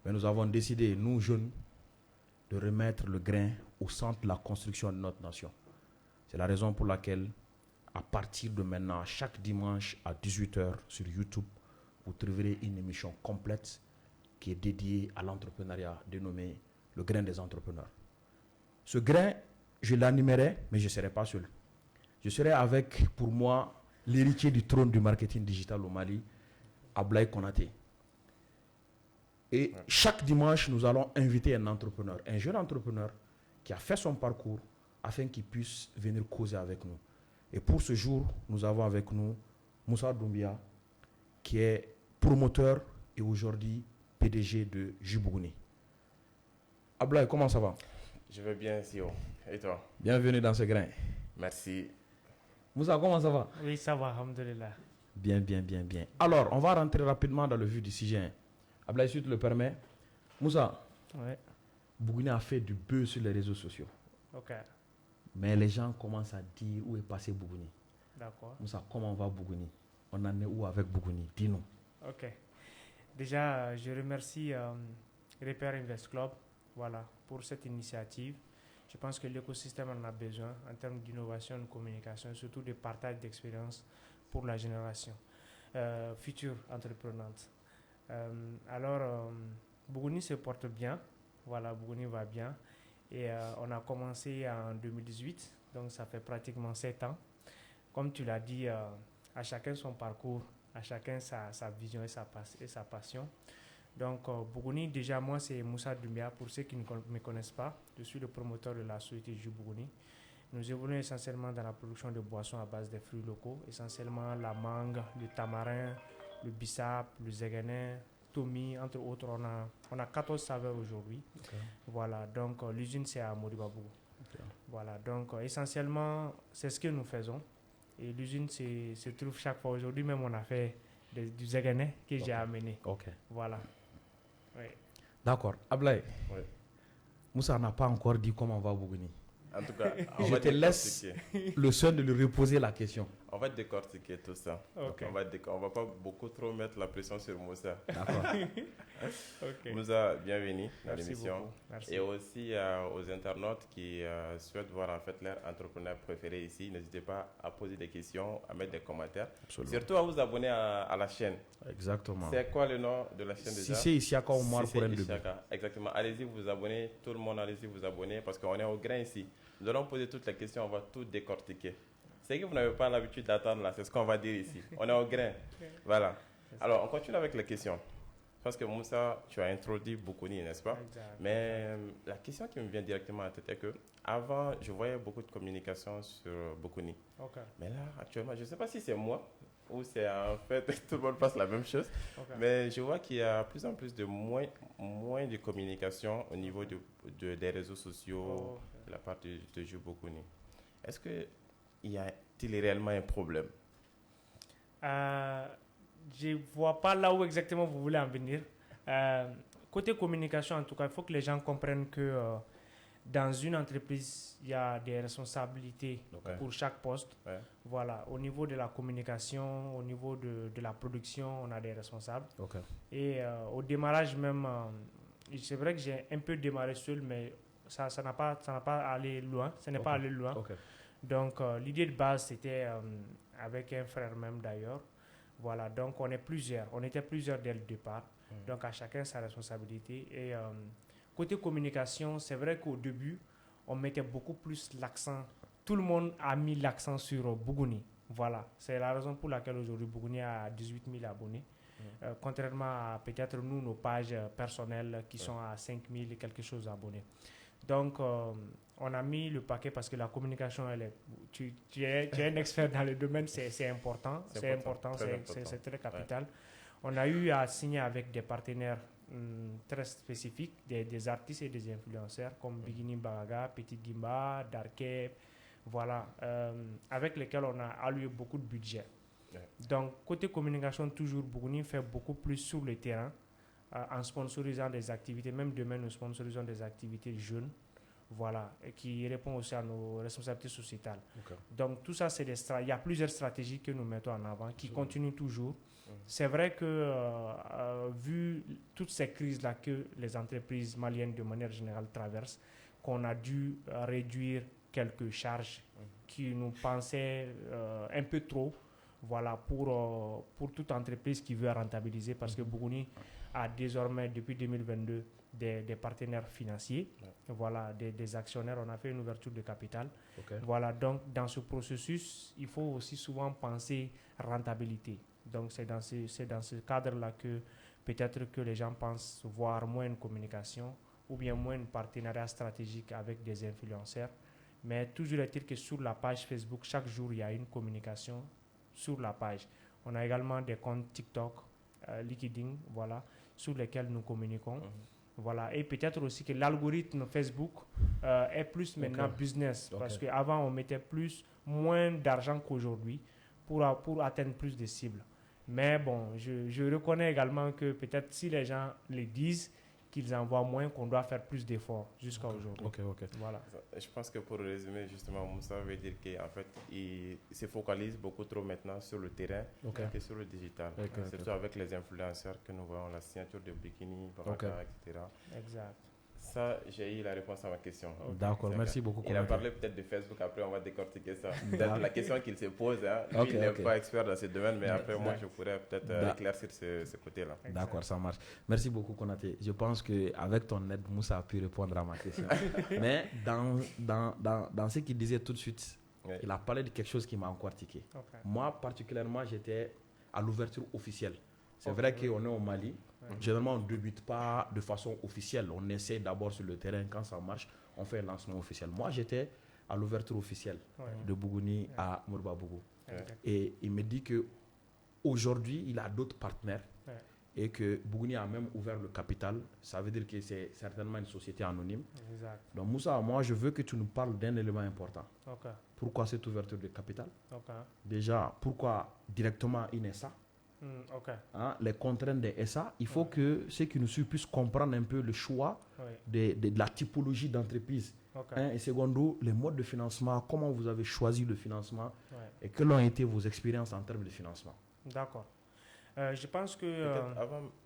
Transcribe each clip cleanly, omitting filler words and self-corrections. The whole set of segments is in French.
Mais nous avons décidé, nous jeunes, de remettre le grain au centre de la construction de notre nation. C'est la raison pour laquelle, à partir de maintenant, chaque dimanche à 18h sur YouTube, vous trouverez une émission complète qui est dédiée à l'entrepreneuriat, dénommée Le Grain des entrepreneurs. Ce grain, je l'animerai, mais je ne serai pas seul. Je serai avec, pour moi, l'héritier du trône du marketing digital au Mali, Ablaye Konaté. Et chaque dimanche, nous allons inviter un entrepreneur, un jeune entrepreneur qui a fait son parcours afin qu'il puisse venir causer avec nous. Et pour ce jour, nous avons avec nous Moussa Doumbia, qui est promoteur et aujourd'hui PDG de Jubougouni. Ablaye, comment ça va? Je vais bien, Sio. Et toi? Bienvenue dans ce grain. Merci. Moussa, comment ça va? Oui, ça va, alhamdoulilah. Bien. Alors, on va rentrer rapidement dans le vif du sujet. Ablaye, si tu le permets. Moussa, Ouais. Bougouni a fait du buzz sur les réseaux sociaux. Ok, Mais les gens commencent à dire où est passé Bougouni. d'accord. Moussa, comment va Bougouni? On en est où avec Bougouni? Dis-nous. Ok. Déjà, je remercie Repair Invest Club, voilà, pour cette initiative. Je pense que l'écosystème en a besoin en termes d'innovation, de communication, surtout de partage d'expériences pour la génération future entreprenante. Bougouni se porte bien. Voilà, Bougouni va bien. Et on a commencé en 2018, donc ça fait pratiquement 7 ans. Comme tu l'as dit, à chacun son parcours, à chacun sa vision et sa passion. Donc, Bougouni, déjà, moi, c'est Moussa Doumbia. Pour ceux qui ne me connaissent pas, je suis le promoteur de la société Jus Bougouni. Nous évoluons essentiellement dans la production de boissons à base de fruits locaux, essentiellement la mangue, le tamarin, le bissap, le zéguené, Tomi, entre autres. On a 14 saveurs aujourd'hui. Okay. Voilà, donc l'usine c'est à Modibabougou. Okay. Voilà, donc essentiellement c'est ce que nous faisons. Et l'usine se trouve chaque fois. Aujourd'hui même on a fait du zéguené que j'ai amené. Ok. Voilà. Oui. D'accord. Ablaye, Oui. Moussa n'a pas encore dit comment va Bougouni. En tout cas, Je te laisse le soin de lui reposer la question. On va décortiquer tout ça. Ok. On va pas beaucoup trop mettre la pression sur Moussa. D'accord. Ok. Moussa, bienvenue dans Merci l'émission. beaucoup. Merci. Et aussi aux internautes qui souhaitent voir en fait leur entrepreneur préféré ici, n'hésitez pas à poser des questions, à mettre des commentaires. Absolument. Surtout à vous abonner à la chaîne. Exactement. C'est quoi le nom de la chaîne déjà? Cissé Isiaka Omar Cissé pour un début. Isiaka. Exactement. Allez-y vous abonner. Tout le monde, allez-y vous abonner parce qu'on est au grain ici. Nous allons poser toutes les questions, on va tout décortiquer. C'est que vous n'avez pas l'habitude d'attendre là, c'est ce qu'on va dire ici. On est au grain. Voilà. Alors, on continue avec les questions. Parce que Moussa, tu as introduit Bougouni, n'est-ce pas? Exact. Mais la question qui me vient directement à la tête est que avant, je voyais beaucoup de communication sur Bougouni. Ok. Mais là, actuellement, je ne sais pas si c'est moi ou c'est en fait tout le monde passe la même chose. Ok. Mais je vois qu'il y a plus en plus de moins de communication au niveau des réseaux sociaux de la part de Jus Bougouni. Est-ce qu'il y a-t-il réellement un problème? Je ne vois pas là où exactement vous voulez en venir. Côté communication, en tout cas, il faut que les gens comprennent que dans une entreprise, il y a des responsabilités pour chaque poste. Ouais. Voilà, au niveau de la communication, au niveau de la production, on a des responsables. Okay. Et au démarrage même, c'est vrai que j'ai un peu démarré seul, mais ça n'a pas allé loin. Ça n'est pas allé loin. Okay. Donc, l'idée de base, c'était avec un frère même d'ailleurs. Voilà, donc on était plusieurs dès le départ. Donc, à chacun sa responsabilité. Et côté communication, c'est vrai qu'au début, on mettait beaucoup plus l'accent. Tout le monde a mis l'accent sur Bougouni. Voilà, c'est la raison pour laquelle aujourd'hui Bougouni a 18 000 abonnés. Contrairement à peut-être nous, nos pages personnelles qui sont à 5 000 et quelque chose abonnés. Donc, on a mis le paquet parce que la communication, tu es un expert dans le domaine, c'est important. C'est important, c'est très capital. Ouais. On a eu à signer avec des partenaires très spécifiques, des artistes et des influenceurs comme Bigini Bagaga, Petit Gimba, Darkep, voilà, avec lesquels on a alloué beaucoup de budget. Ouais. Donc, côté communication, toujours, Bougouni fait beaucoup plus sur le terrain en sponsorisant des activités. Même demain, nous sponsorisons des activités jeunes, voilà, et qui répondent aussi à nos responsabilités sociétales. Okay. Donc, tout ça, il y a plusieurs stratégies que nous mettons en avant, qui continuent toujours. C'est vrai que, vu toutes ces crises-là que les entreprises maliennes de manière générale traversent, qu'on a dû réduire quelques charges qui nous pensaient un peu trop, voilà, pour toute entreprise qui veut rentabiliser, parce que Bougouni a désormais, depuis 2022, des partenaires financiers, voilà, des actionnaires. On a fait une ouverture de capital. Voilà, donc dans ce processus, il faut aussi souvent penser rentabilité. Donc c'est dans ce cadre-là que peut-être que les gens pensent voir moins une communication ou bien moins un partenariat stratégique avec des influenceurs. Mais toujours est-il que sur la page Facebook, chaque jour, il y a une communication sur la page. On a également des comptes TikTok, LinkedIn, voilà, sur lesquels nous communiquons. Voilà. Et peut-être aussi que l'algorithme Facebook est plus maintenant business, parce qu'avant, on mettait moins d'argent qu'aujourd'hui pour atteindre plus de cibles. Mais bon, je reconnais également que peut-être si les gens le disent, qu'ils envoient moins, qu'on doit faire plus d'efforts jusqu'à aujourd'hui. Voilà. Je pense que pour résumer, justement, Moussa veut dire qu'en fait, il se focalise beaucoup trop maintenant sur le terrain que sur le digital. Surtout avec les influenceurs que nous voyons, la signature de Bikini, Baraka, etc. Exact. Ça, j'ai eu la réponse à ma question. D'accord, merci beaucoup. Il a parlé peut-être de Facebook, après on va décortiquer ça. La question qu'il se pose, hein, lui, il n'est pas expert dans ce domaine, mais après moi, je pourrais peut-être éclaircir ce côté-là. D'accord, ça marche. Merci beaucoup, Konaté. Je pense qu'avec ton aide, Moussa a pu répondre à ma question. Mais dans ce qu'il disait tout de suite, il a parlé de quelque chose qui m'a encore tiqué. Moi, particulièrement, j'étais à l'ouverture officielle. C'est vrai qu'on est au Mali. Généralement, on ne débute pas de façon officielle. On essaie d'abord sur le terrain. Quand ça marche, on fait un lancement officiel. Moi, j'étais à l'ouverture officielle de Bougouni à Mourba-Bougou. Et il me dit qu'aujourd'hui, il a d'autres partenaires et que Bougouni a même ouvert le capital. Ça veut dire que c'est certainement une société anonyme. Donc, Moussa, moi, je veux que tu nous parles d'un élément important. Pourquoi cette ouverture de capital? Déjà, pourquoi directement une SA? Les contraintes des SA, il faut que ceux qui nous suivent puissent comprendre un peu le choix de la typologie d'entreprise. Et secondo, les modes de financement, comment vous avez choisi le financement et quelles ont été vos expériences en termes de financement. D'accord. Je pense que...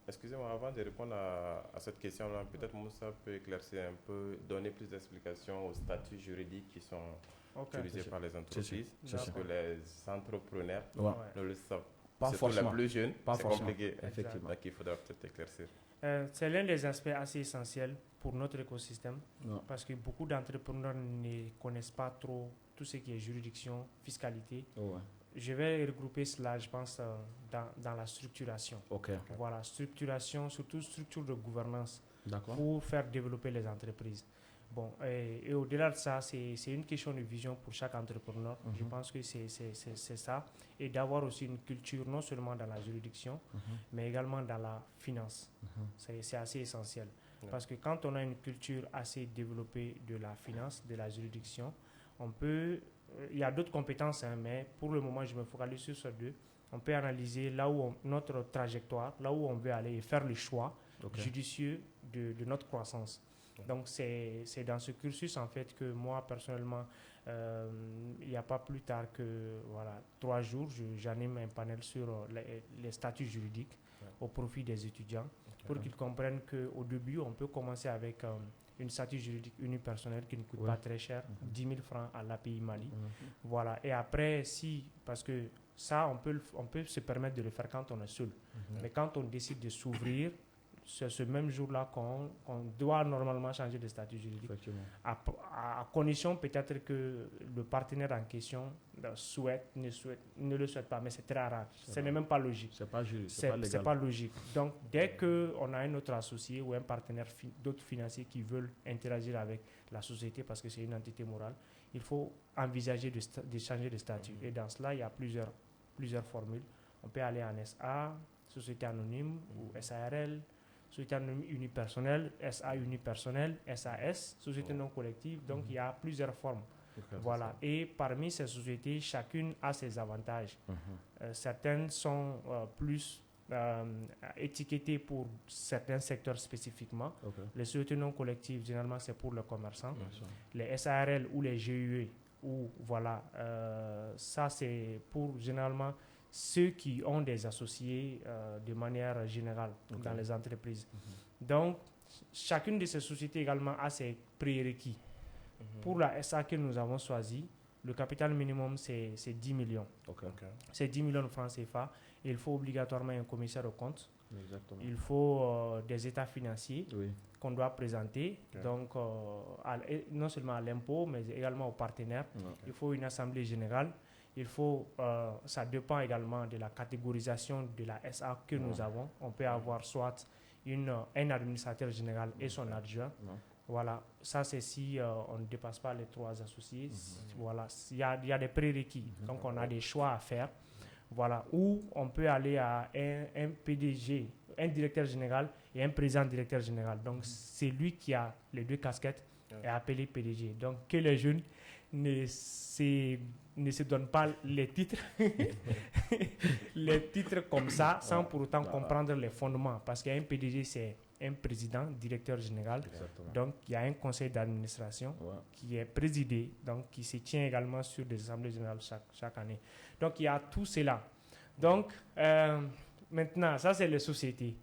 Excusez-moi, avant de répondre à cette question-là, peut-être Moussa peut éclaircir un peu, donner plus d'explications aux statuts juridiques qui sont utilisés par les entreprises. Parce que les entrepreneurs ne le savent pas. Surtout les plus jeunes, c'est compliqué. Effectivement. Donc il faudra peut-être éclaircir. C'est l'un des aspects assez essentiels pour notre écosystème parce que beaucoup d'entrepreneurs ne connaissent pas trop tout ce qui est juridiction, fiscalité. Je vais regrouper cela, je pense, dans la structuration. Voilà, structuration, surtout structure de gouvernance pour faire développer les entreprises. Bon, et au-delà de ça, c'est une question de vision pour chaque entrepreneur. Je pense que c'est ça. Et d'avoir aussi une culture, non seulement dans la juridiction, mais également dans la finance. C'est assez essentiel. Parce que quand on a une culture assez développée de la finance, de la juridiction, on peut... il y a d'autres compétences, mais pour le moment, je me focalise sur ces deux. On peut analyser là où notre trajectoire, là où on veut aller et faire le choix judicieux de notre croissance. Donc, c'est dans ce cursus, en fait, que moi, personnellement, il n'y a pas plus tard que 3 jours, j'anime un panel sur les statuts juridiques au profit des étudiants pour qu'ils comprennent qu'au début, on peut commencer avec une statut juridique unipersonnelle qui ne coûte pas très cher, 10 000 francs à l'API Mali. Voilà. Et après, parce que ça, on peut se permettre de le faire quand on est seul. Mais quand on décide de s'ouvrir, c'est ce même jour-là qu'on doit normalement changer de statut juridique. À condition peut-être que le partenaire en question ne le souhaite pas, mais c'est très rare. Ce n'est même pas logique. C'est pas logique. Donc, dès qu'on a un autre associé ou un partenaire d'autres financiers qui veulent interagir avec la société parce que c'est une entité morale, il faut envisager de changer de statut. Et dans cela, il y a plusieurs formules. On peut aller en SA, société anonyme ou SARL, société anonyme unipersonnelle, SA unipersonnelle, SAS, société non collective. Donc, il y a plusieurs formes. Voilà. Et parmi ces sociétés, chacune a ses avantages. Certaines sont plus étiquetées pour certains secteurs spécifiquement. Les sociétés non collectives, généralement, c'est pour le commerçant. Les SARL ou les GUE, ça, c'est pour généralement... ceux qui ont des associés de manière générale dans les entreprises. Donc, chacune de ces sociétés également a ses prérequis. Pour la SA que nous avons choisie, le capital minimum, c'est 10 millions. C'est 10 millions de francs CFA. Il faut obligatoirement un commissaire aux comptes. Exactement. Il faut des états financiers qu'on doit présenter, donc non seulement à l'impôt, mais également aux partenaires. Il faut une assemblée générale. Il faut, ça dépend également de la catégorisation de la SA que nous avons. On peut avoir soit un administrateur général et son adjoint. Voilà, ça c'est si on ne dépasse pas les 3 associés. Voilà, il y a des prérequis. Donc on a des choix à faire. Voilà, ou on peut aller à un PDG, un directeur général et un président directeur général. Donc c'est lui qui a les 2 casquettes est appelé PDG. Donc que les jeunes ne se donnent pas les titres les titres comme ça sans pour autant comprendre les fondements, parce qu'un PDG c'est un président directeur général. Donc il y a un conseil d'administration qui est présidé, donc qui se tient également sur des assemblées générales chaque année. Donc il y a tout cela. Donc maintenant ça c'est les sociétés.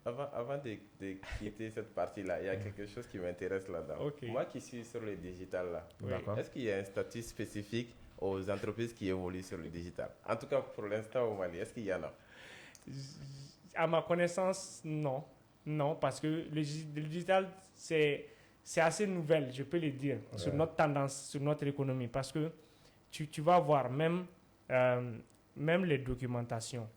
Avant de quitter cette partie-là, il y a quelque chose qui m'intéresse là-dedans. Moi qui suis sur le digital là, est-ce qu'il y a un statut spécifique aux entreprises qui évoluent sur le digital? En tout cas pour l'instant au Mali, est-ce qu'il y en a? À ma connaissance, non. Non, parce que le digital, c'est assez nouvelle, je peux le dire, sur notre tendance, sur notre économie. Parce que tu vas voir même les documentations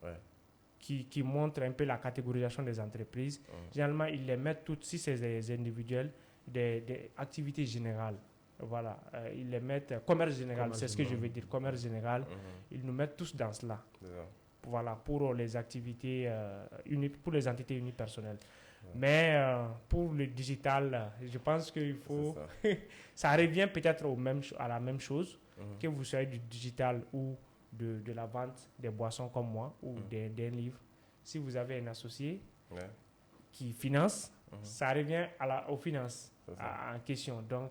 qui montrent un peu la catégorisation des entreprises. Généralement, ils les mettent toutes, si c'est des individuels, des activités générales. Voilà, ils les mettent commerce général, c'est ce que je veux dire, commerce général. Ils nous mettent tous dans cela. Voilà, pour les activités, pour les entités unipersonnelles. Mais pour le digital, je pense qu'il faut... ça revient peut-être à la même chose, que vous soyez du digital ou de la vente des boissons comme moi, ou d'un livre. Si vous avez un associé qui finance, ça revient aux finances en question. Donc,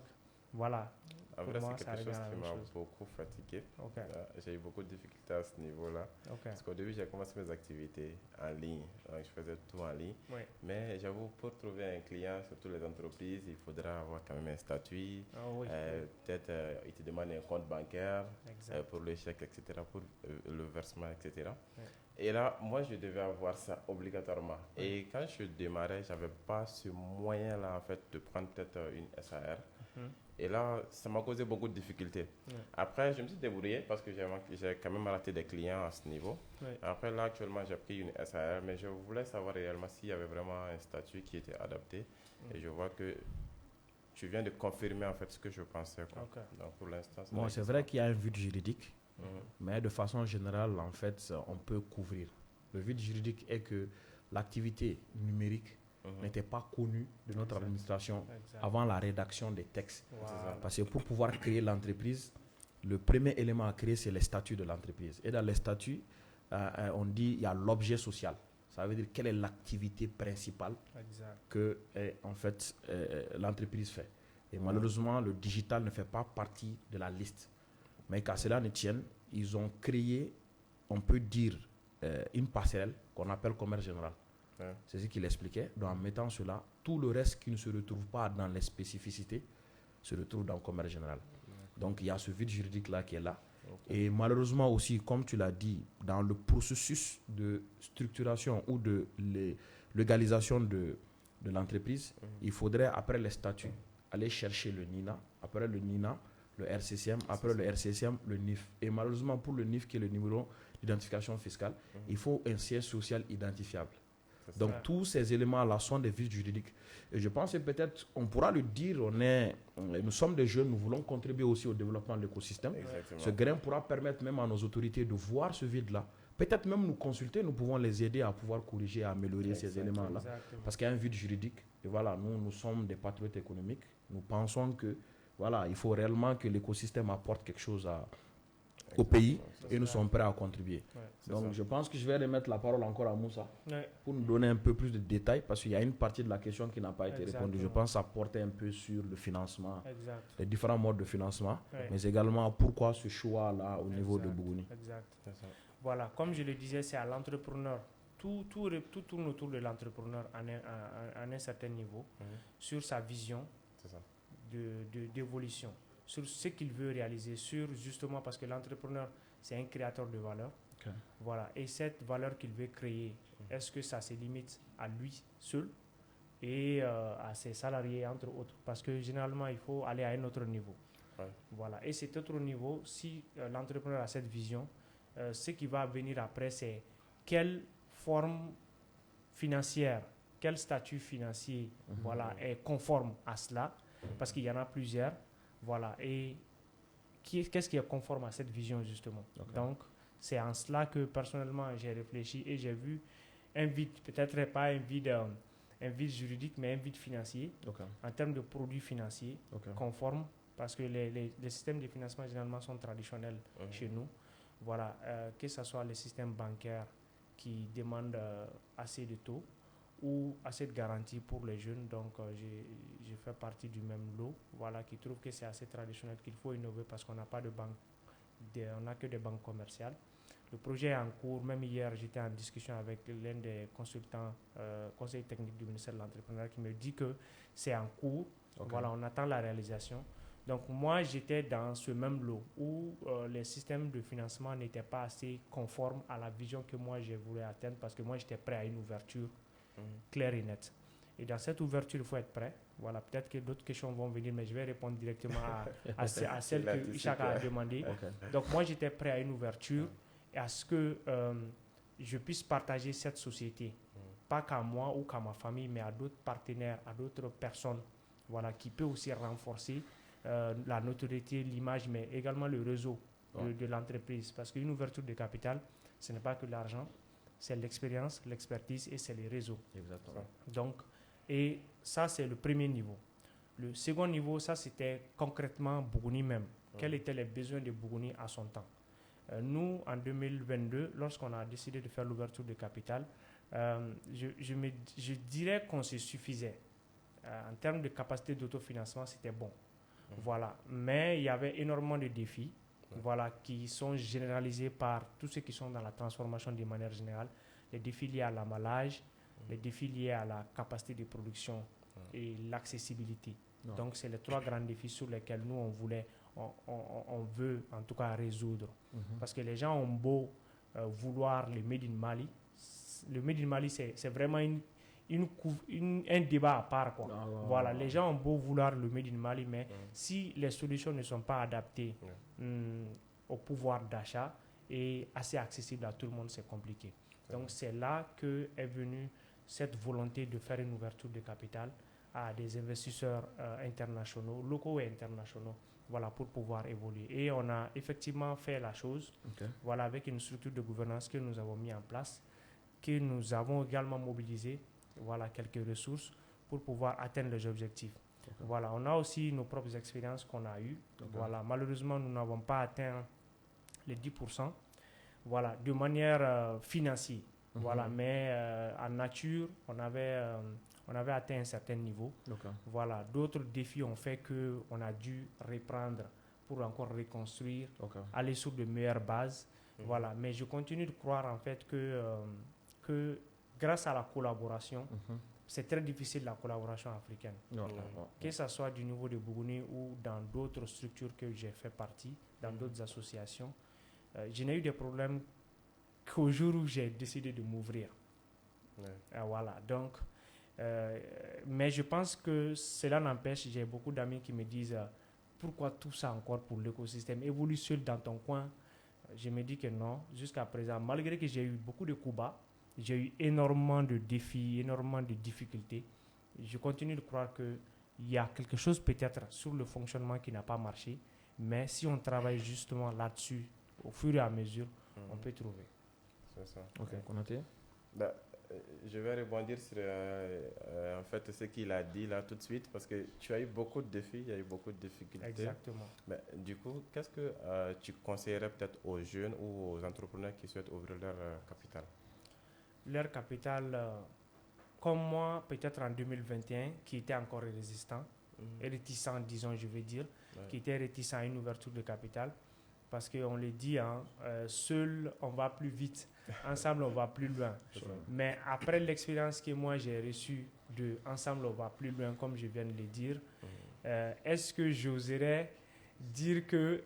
voilà. En vrai, c'est quelque chose qui m'a beaucoup fatigué. J'ai eu beaucoup de difficultés à ce niveau-là. Parce qu'au début, j'ai commencé mes activités en ligne. Donc, je faisais tout en ligne. Mais j'avoue, pour trouver un client, surtout les entreprises, il faudra avoir quand même un statut. Peut-être, il te demande un compte bancaire pour le chèque, etc., pour le versement, etc. Et là, moi, je devais avoir ça obligatoirement. Et quand je démarrais, je n'avais pas ce moyen-là, en fait, de prendre peut-être une SAR. Et là, ça m'a causé beaucoup de difficultés. Après, je me suis débrouillé parce que j'ai quand même raté des clients à ce niveau. Après, là, actuellement, j'ai pris une SAR, mais je voulais savoir réellement s'il y avait vraiment un statut qui était adapté. Et je vois que tu viens de confirmer, en fait, ce que je pensais. Donc, pour l'instant, c'est vrai qu'il y a un vide juridique, mais de façon générale, en fait, on peut couvrir. Le vide juridique est que l'activité numérique n'était pas connu de notre administration avant la rédaction des textes. Parce que pour pouvoir créer l'entreprise, le premier élément à créer, c'est les statuts de l'entreprise. Et dans les statuts, on dit il y a l'objet social. Ça veut dire quelle est l'activité principale que en fait, l'entreprise fait. Et malheureusement, le digital ne fait pas partie de la liste. Mais qu'à cela ne tienne, ils ont créé, on peut dire, une passerelle qu'on appelle commerce général. C'est ce qu'il expliquait. Donc, en mettant cela, tout le reste qui ne se retrouve pas dans les spécificités se retrouve dans le commerce général. Donc, il y a ce vide juridique-là qui est là. Et malheureusement aussi, comme tu l'as dit, dans le processus de structuration ou de légalisation de l'entreprise, il faudrait, après les statuts, aller chercher le NINA, après le NINA, le RCCM, après le RCCM, le NIF. Et malheureusement, pour le NIF, qui est le numéro d'identification fiscale, il faut un siège social identifiable. Donc tous ces éléments-là sont des vices juridiques. Et je pense que peut-être, on pourra le dire, nous sommes des jeunes, nous voulons contribuer aussi au développement de l'écosystème. Ce grain pourra permettre même à nos autorités de voir ce vide-là. Peut-être même nous consulter, nous pouvons les aider à pouvoir corriger, à améliorer ces éléments-là. Parce qu'il y a un vide juridique. Et voilà, nous sommes des patriotes économiques. Nous pensons que, voilà, il faut réellement que l'écosystème apporte quelque chose au pays et nous sommes prêts à contribuer. Donc je pense que je vais remettre la parole encore à Moussa pour nous donner un peu plus de détails parce qu'il y a une partie de la question qui n'a pas été répondue. Je pense à porter un peu sur le financement, les différents modes de financement, mais également pourquoi ce choix-là au niveau de Bougouni. Voilà, comme je le disais, c'est à l'entrepreneur. Tout tourne autour de l'entrepreneur à un certain niveau, sur sa vision C'est ça. d'évolution, sur ce qu'il veut réaliser, justement parce que l'entrepreneur, c'est un créateur de valeur. Ok. Voilà, et cette valeur qu'il veut créer, est-ce que ça se limite à lui seul et à ses salariés, entre autres? Parce que généralement, il faut aller à un autre niveau. Ouais. Voilà, et cet autre niveau, si l'entrepreneur a cette vision, ce qui va venir après, c'est quelle forme financière, quel statut financier voilà, est conforme à cela, parce qu'il y en a plusieurs. Voilà, et qu'est-ce qui est conforme à cette vision, justement? Okay. Donc, c'est en cela que personnellement, j'ai réfléchi et j'ai vu un vide, peut-être pas un vide juridique, mais un vide financier, en termes de produits financiers conformes, parce que les systèmes de financement généralement sont traditionnels chez nous. Voilà, que ce soit les systèmes bancaires qui demandent assez de taux ou assez de garanties pour les jeunes. Donc, j'ai fait partie du même lot, voilà, qui trouve que c'est assez traditionnel, qu'il faut innover parce qu'on n'a pas de banque, on n'a que des banques commerciales. Le projet est en cours. Même hier, j'étais en discussion avec l'un des consultants, conseil technique du ministère de l'Entrepreneuriat, qui me dit que c'est en cours. Voilà, on attend la réalisation. Donc, moi, j'étais dans ce même lot où les systèmes de financement n'étaient pas assez conformes à la vision que moi, je voulais atteindre, parce que moi, j'étais prêt à une ouverture claire et nette. Et dans cette ouverture, il faut être prêt. Voilà, peut-être que d'autres questions vont venir, mais je vais répondre directement à celles que Ishaka a demandé. Donc, moi, j'étais prêt à une ouverture et à ce que je puisse partager cette société, pas qu'à moi ou qu'à ma famille, mais à d'autres partenaires, à d'autres personnes, voilà, qui peut aussi renforcer la notoriété, l'image, mais également le réseau de l'entreprise. Parce qu'une ouverture de capital, ce n'est pas que l'argent, c'est l'expérience, l'expertise et c'est les réseaux. Exactement. Donc, et ça, c'est le premier niveau. Le second niveau, ça, c'était concrètement Bougouni même. Quels étaient les besoins de Bougouni à son temps? Nous, en 2022, lorsqu'on a décidé de faire l'ouverture de capital, je dirais qu'on se suffisait. En termes de capacité d'autofinancement, c'était bon. Voilà. Mais il y avait énormément de défis, voilà, qui sont généralisés par tous ceux qui sont dans la transformation de manière générale. Les défis liés à l'emballage, les défis liés à la capacité de production et l'accessibilité. Donc, c'est les trois grands défis sur lesquels nous, on veut en tout cas résoudre. Parce que les gens ont beau vouloir le Made in Mali. Le Made in Mali, c'est vraiment un débat à part, quoi. Voilà, les gens ont beau vouloir le Made in Mali, mais si les solutions ne sont pas adaptées au pouvoir d'achat et assez accessibles à tout le monde, c'est compliqué. Donc c'est là que est venue cette volonté de faire une ouverture de capital à des investisseurs internationaux, locaux et internationaux, voilà, pour pouvoir évoluer. Et on a effectivement fait la chose, voilà, avec une structure de gouvernance que nous avons mis en place, que nous avons également mobilisé, voilà, quelques ressources pour pouvoir atteindre les objectifs. Voilà, on a aussi nos propres expériences qu'on a eues. Voilà, malheureusement, nous n'avons pas atteint les 10%, voilà, de manière financière. Voilà, mais en nature, on avait atteint un certain niveau. Voilà, d'autres défis ont fait qu'on a dû reprendre pour encore reconstruire, aller sur de meilleures bases. Voilà, mais je continue de croire en fait que grâce à la collaboration, c'est très difficile la collaboration africaine. Que ce soit du niveau de Bougouni ou dans d'autres structures que j'ai fait partie, dans d'autres associations, je n'ai eu des problèmes qu'au jour où j'ai décidé de m'ouvrir. Voilà, donc, mais je pense que cela n'empêche, j'ai beaucoup d'amis qui me disent pourquoi tout ça encore pour l'écosystème, évolue seul dans ton coin. Je me dis que non, jusqu'à présent, malgré que j'ai eu beaucoup de coups bas, j'ai eu énormément de défis, énormément de difficultés, je continue de croire qu'il y a quelque chose peut-être sur le fonctionnement qui n'a pas marché, mais si on travaille justement là-dessus, au fur et à mesure, on peut trouver. C'est ça. Konaté? Je vais rebondir sur en fait ce qu'il a dit là tout de suite, parce que tu as eu beaucoup de défis, il y a eu beaucoup de difficultés. Exactement. Mais, du coup, qu'est-ce que tu conseillerais peut-être aux jeunes ou aux entrepreneurs qui souhaitent ouvrir leur capital? Leur capital, comme moi, peut-être en 2021, qui était encore résistant, réticent, disons, je veux dire, qui était réticent à une ouverture de capital, Parce qu'on le dit, hein, seul, on va plus vite. Ensemble, on va plus loin. Mais après l'expérience que moi, j'ai reçue de Ensemble, on va plus loin, comme je viens de le dire, est-ce que j'oserais dire que,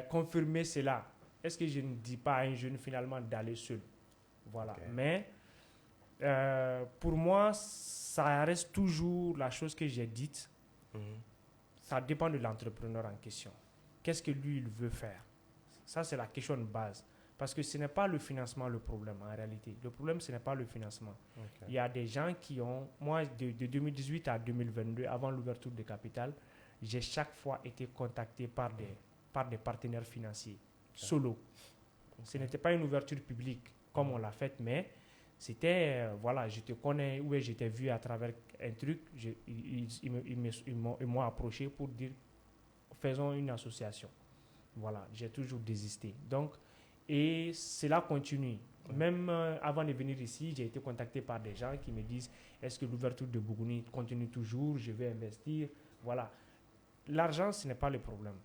confirmer cela? Est-ce que je ne dis pas à un jeune, finalement, d'aller seul? Voilà. Okay. Mais, pour moi, ça reste toujours la chose que j'ai dite. Ça dépend de l'entrepreneur en question. Qu'est-ce que lui, il veut faire? Ça, c'est la question de base. Parce que ce n'est pas le financement le problème, en réalité. Le problème, ce n'est pas le financement. Okay. Il y a des gens qui ont... Moi, de 2018 à 2022, avant l'ouverture de capital, j'ai chaque fois été contacté par des partenaires financiers, solo. Ce n'était pas une ouverture publique comme on l'a faite, mais c'était... voilà, je te connais, ou je t'ai vu à travers un truc. Ils m'ont approché pour dire, faisons une association. Voilà, j'ai toujours désisté. Donc, et cela continue. Même avant de venir ici, j'ai été contacté par des gens qui me disent, est-ce que l'ouverture de Bougouni continue toujours? Je vais investir. Voilà. L'argent, ce n'est pas le problème.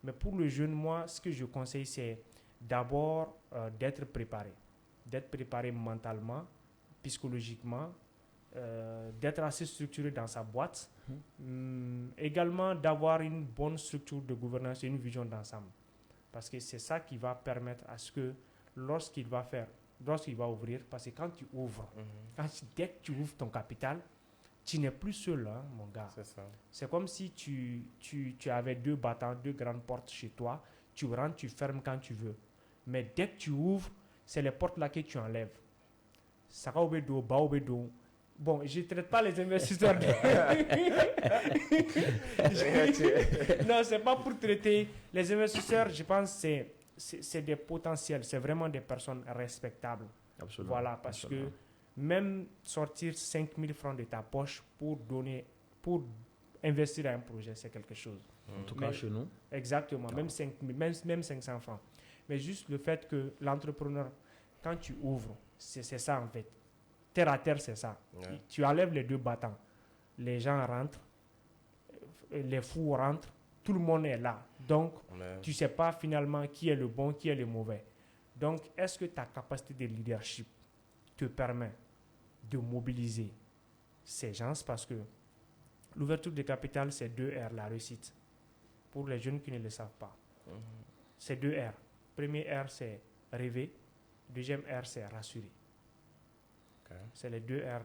Mais pour le jeune, moi, ce que je conseille, c'est d'abord d'être préparé. D'être préparé mentalement, psychologiquement, d'être assez structuré dans sa boîte. Également, d'avoir une bonne structure de gouvernance et une vision d'ensemble. Parce que c'est ça qui va permettre à ce que lorsqu'il va ouvrir, parce que quand tu ouvres, dès que tu ouvres ton capital, tu n'es plus seul, hein, mon gars. C'est ça. C'est comme si tu avais deux battants, deux grandes portes chez toi, tu rentres, tu fermes quand tu veux. Mais dès que tu ouvres, c'est les portes là que tu enlèves. Saka obedo, ba obedo. Bon, je ne traite pas les investisseurs. Non, ce n'est pas pour traiter. Les investisseurs, je pense que c'est des potentiels. C'est vraiment des personnes respectables. Absolument. Voilà, parce que même sortir 5 000 francs de ta poche pour investir dans un projet, c'est quelque chose. En tout cas, chez nous. Exactement, même 5 000, même 500 francs. Mais juste le fait que l'entrepreneur, quand tu ouvres, c'est ça en fait. Terre à terre, c'est ça. Ouais. Tu enlèves les deux battants. Les gens rentrent, les fous rentrent, tout le monde est là. Donc, tu ne sais pas finalement qui est le bon, qui est le mauvais. Donc, est-ce que ta capacité de leadership te permet de mobiliser ces gens? Parce que l'ouverture de capital, c'est 2 R, la réussite. Pour les jeunes qui ne le savent pas. C'est 2 R. Premier R, c'est rêver. Deuxième R, c'est rassurer. C'est les 2 R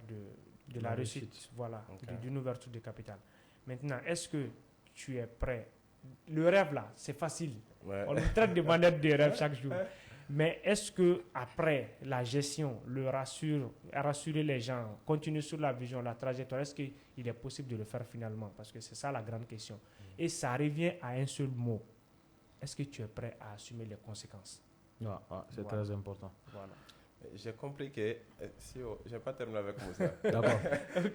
de la réussite, voilà, d'une ouverture de capital. Maintenant, est-ce que tu es prêt? Le rêve là, c'est facile. Ouais. On nous traite de manette de rêve chaque jour. Mais est-ce que après la gestion, rassurer les gens, continuer sur la vision, la trajectoire, est-ce qu'il est possible de le faire finalement? Parce que c'est ça la grande question. Et ça revient à un seul mot. Est-ce que tu es prêt à assumer les conséquences? C'est très important. Voilà. J'ai compris que, je n'ai pas terminé avec Moussa. D'accord.